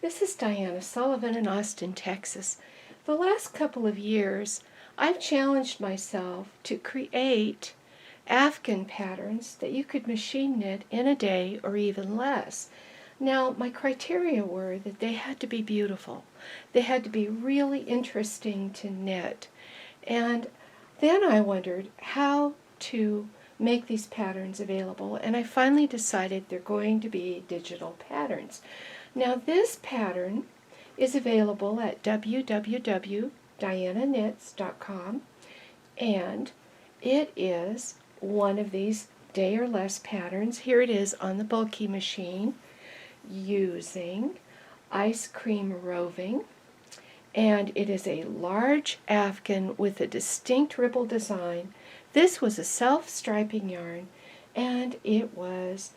This is Diana Sullivan in Austin, Texas. The last couple of years, I've challenged myself to create Afghan patterns that you could machine knit in a day or even less. Now, my criteria were that they had to be beautiful. They had to be really interesting to knit. And then I wondered how to make these patterns available, and I finally decided they're going to be digital patterns. Now, this pattern is available at www.dianaknits.com, and it is one of these day or less patterns. Here it is on the bulky machine using ice cream roving, and it is a large Afghan with a distinct ripple design. This was a self-striping yarn, and it was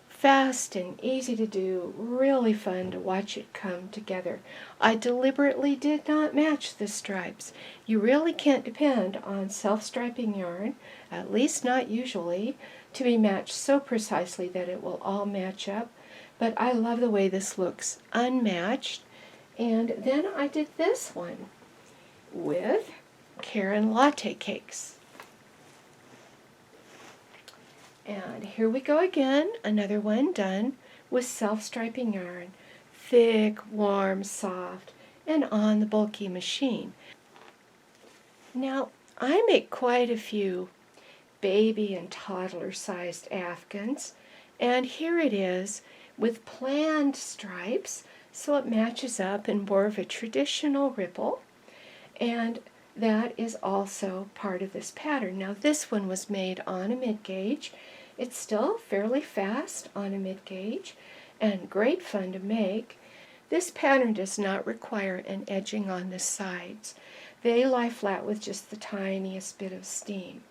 fast and easy to do, really fun to watch it come together. I deliberately did not match the stripes. You really can't depend on self-striping yarn, at least not usually, to be matched so precisely that it will all match up. But I love the way this looks unmatched. And then I did this one with Karen latte cakes. And here we go again, another one done with self-striping yarn, thick, warm, soft, and on the bulky machine. Now, I make quite a few baby and toddler-sized Afghans, and here it is with planned stripes, so it matches up in more of a traditional ripple, and that is also part of this pattern. Now, this one was made on a mid-gauge. It's still fairly fast on a mid-gauge and great fun to make. This pattern does not require an edging on the sides. They lie flat with just the tiniest bit of steam.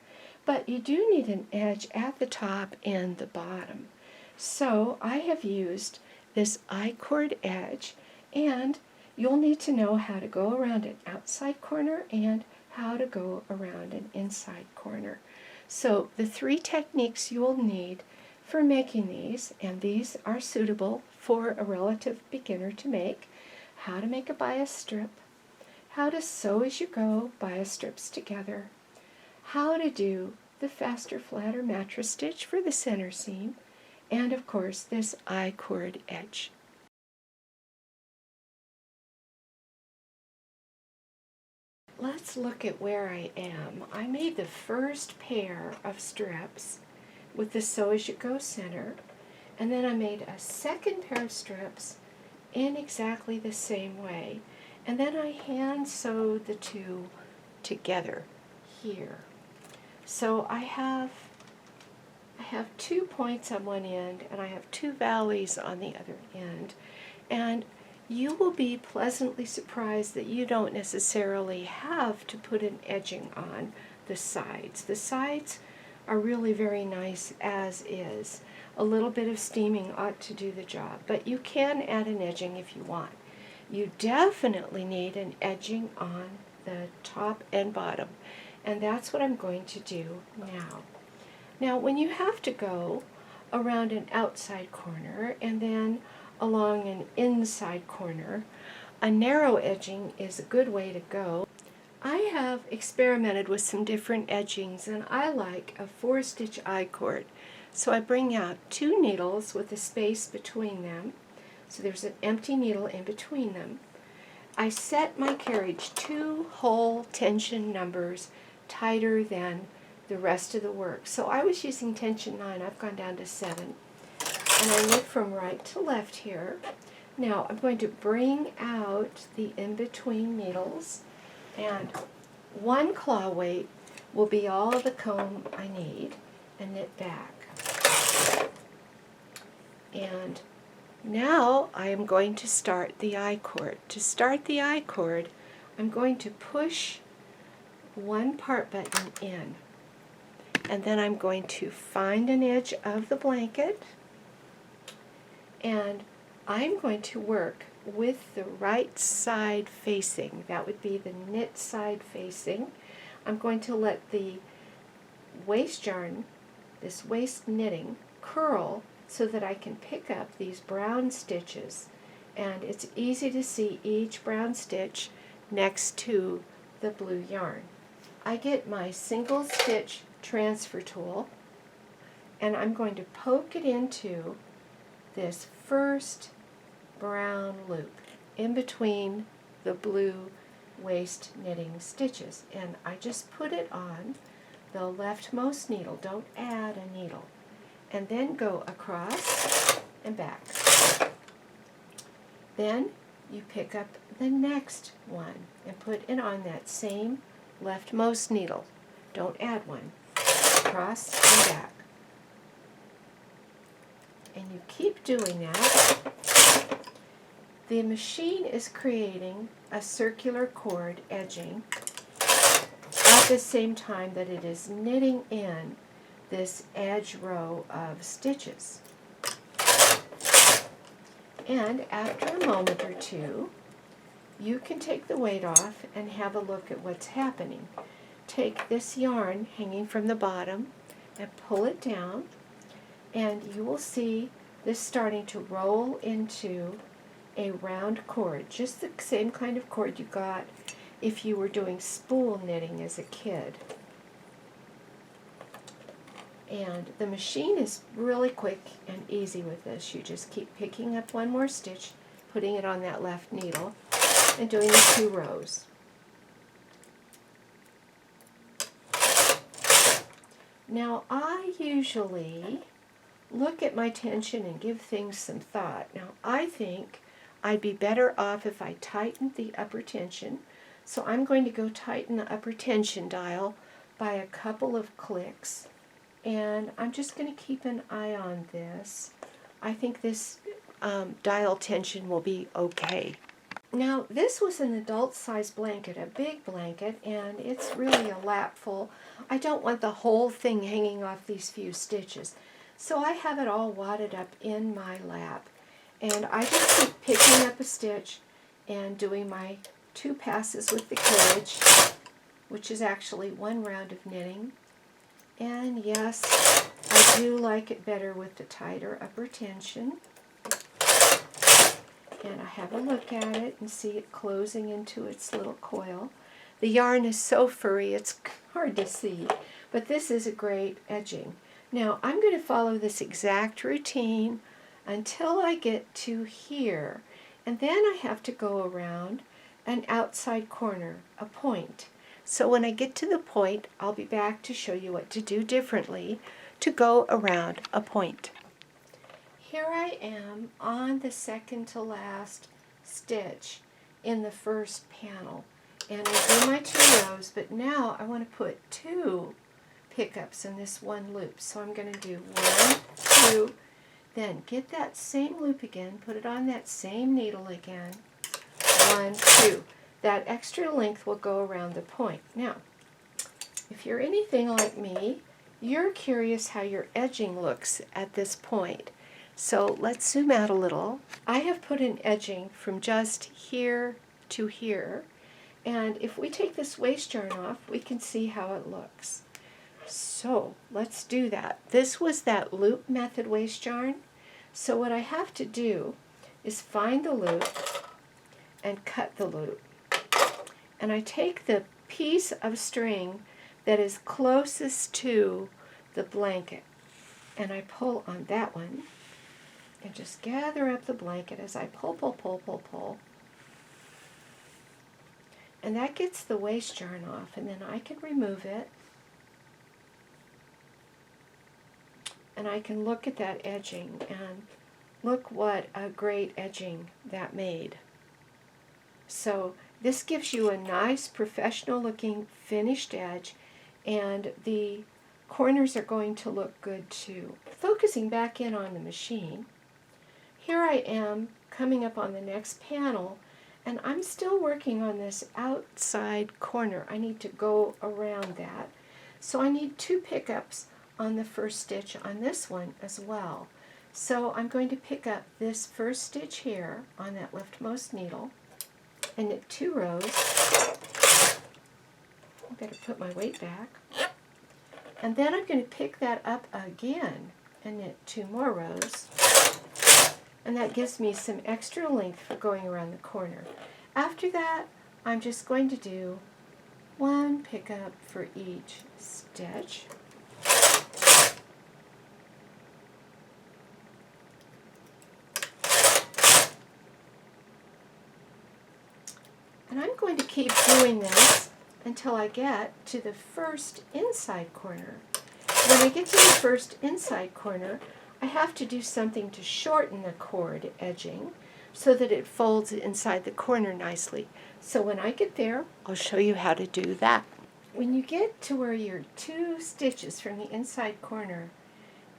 But you do need an edge at the top and the bottom. So I have used this I-cord edge, and you'll need to know how to go around an outside corner and how to go around an inside corner. So the three techniques you will need for making these, and these are suitable for a relative beginner to make: how to make a bias strip, how to sew as you go bias strips together, how to do the faster, flatter mattress stitch for the center seam, and of course this I-cord edge. Let's look at where I am. I made the first pair of strips with the sew as you go center, and then I made a second pair of strips in exactly the same way, and then I hand sewed the two together here. So I have 2 points on one end, and I have 2 valleys on the other end, and you will be pleasantly surprised that you don't necessarily have to put an edging on the sides. The sides are really very nice as is. A little bit of steaming ought to do the job, but you can add an edging if you want. You definitely need an edging on the top and bottom, and that's what I'm going to do now. Now, when you have to go around an outside corner and then along an inside corner, a narrow edging is a good way to go. I have experimented with some different edgings, and I like a 4-stitch I-cord. So I bring out 2 needles with a space between them, so there's an empty needle in between them. I set my carriage 2 whole tension numbers tighter than the rest of the work. So I was using tension 9, I've gone down to 7. And I knit from right to left here. Now I'm going to bring out the in-between needles, and 1 claw weight will be all the comb I need, and knit back. And now I am going to start the I-cord. To start the I-cord, I'm going to push 1 part button in, and then I'm going to find an edge of the blanket, and I'm going to work with the right side facing. That would be the knit side facing. I'm going to let the waste yarn, this waste knitting, curl so that I can pick up these brown stitches and it's easy to see each brown stitch next to the blue yarn. I get my single stitch transfer tool, and I'm going to poke it into this first brown loop in between the blue waist knitting stitches, and I just put it on the leftmost needle. Don't add a needle, and then go across and back. Then you pick up the next one and put it on that same leftmost needle. Don't add one. Across and back. And you keep doing that. The machine is creating a circular cord edging at the same time that it is knitting in this edge row of stitches. And after a moment or two, you can take the weight off and have a look at what's happening. Take this yarn hanging from the bottom and pull it down, and you will see this starting to roll into a round cord, just the same kind of cord you got if you were doing spool knitting as a kid. And the machine is really quick and easy with this. You just keep picking up one more stitch, putting it on that left needle, and doing the 2 rows. Now, I usually look at my tension and give things some thought. Now, I think I'd be better off if I tightened the upper tension, so I'm going to go tighten the upper tension dial by a couple of clicks, and I'm just going to keep an eye on this. I think this dial tension will be okay. Now, this was an adult size blanket, a big blanket, and it's really a lap full. I don't want the whole thing hanging off these few stitches, so I have it all wadded up in my lap. And I just keep picking up a stitch and doing my 2 passes with the carriage, which is actually 1 round of knitting. And yes, I do like it better with the tighter upper tension. And I have a look at it and see it closing into its little coil. The yarn is so furry it's hard to see, but this is a great edging. Now I'm going to follow this exact routine until I get to here, and then I have to go around an outside corner, a point. So when I get to the point, I'll be back to show you what to do differently to go around a point. Here I am on the second to last stitch in the first panel, and I do my 2 rows, but now I want to put 2 pickups in this 1 loop. So I'm going to do 1, 2, then get that same loop again, put it on that same needle again, 1, 2. That extra length will go around the point. Now, if you're anything like me, you're curious how your edging looks at this point. So let's zoom out a little. I have put an edging from just here to here, and if we take this waist yarn off, we can see how it looks. So let's do that. This was that loop method waist yarn. So what I have to do is find the loop and cut the loop. And I take the piece of string that is closest to the blanket, and I pull on that one and just gather up the blanket as I pull, pull, pull, pull, pull. And that gets the waist yarn off, and then I can remove it. And I can look at that edging, and look what a great edging that made. So this gives you a nice professional looking finished edge, and the corners are going to look good too. Focusing back in on the machine, here I am coming up on the next panel, and I'm still working on this outside corner. I need to go around that. So I need 2 pickups on the first stitch on this one as well. So I'm going to pick up this first stitch here on that leftmost needle and knit 2 rows. I better put my weight back. And then I'm going to pick that up again and knit 2 more rows. and that gives me some extra length for going around the corner. After that, I'm just going to do one pickup for each stitch. And I'm going to keep doing this until I get to the first inside corner. When I get to the first inside corner, I have to do something to shorten the cord edging so that it folds inside the corner nicely. So when I get there, I'll show you how to do that. When you get to where you're 2 stitches from the inside corner,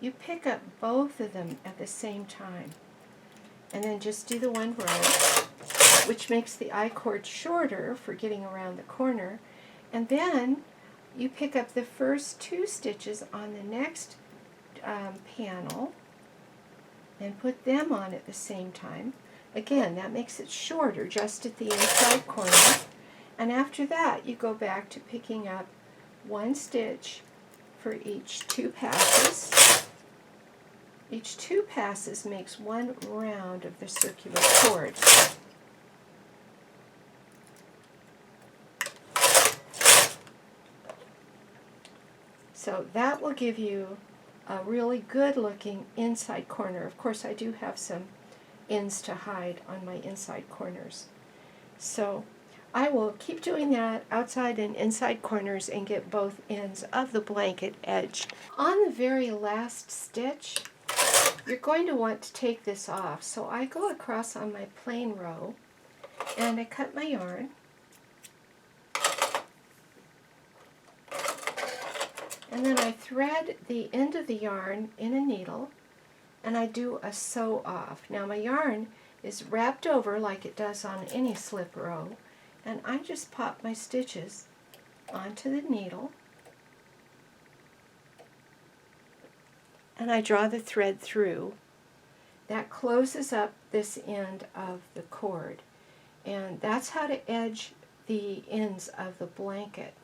you pick up both of them at the same time. And then just do the one row, which makes the I-cord shorter for getting around the corner. And then you pick up the first 2 stitches on the next panel and put them on at the same time. Again, that makes it shorter just at the inside corner. And after that, you go back to picking up 1 stitch for each 2 passes. Each 2 passes makes 1 round of the circular cord. So that will give you a really good looking inside corner. Of course, I do have some ends to hide on my inside corners. So I will keep doing that outside and inside corners and get both ends of the blanket edge. On the very last stitch, you're going to want to take this off. So I go across on my plain row and I cut my yarn. And then I thread the end of the yarn in a needle and I do a sew off. Now my yarn is wrapped over like it does on any slip row, and I just pop my stitches onto the needle and I draw the thread through. That closes up this end of the cord, and that's how to edge the ends of the blanket.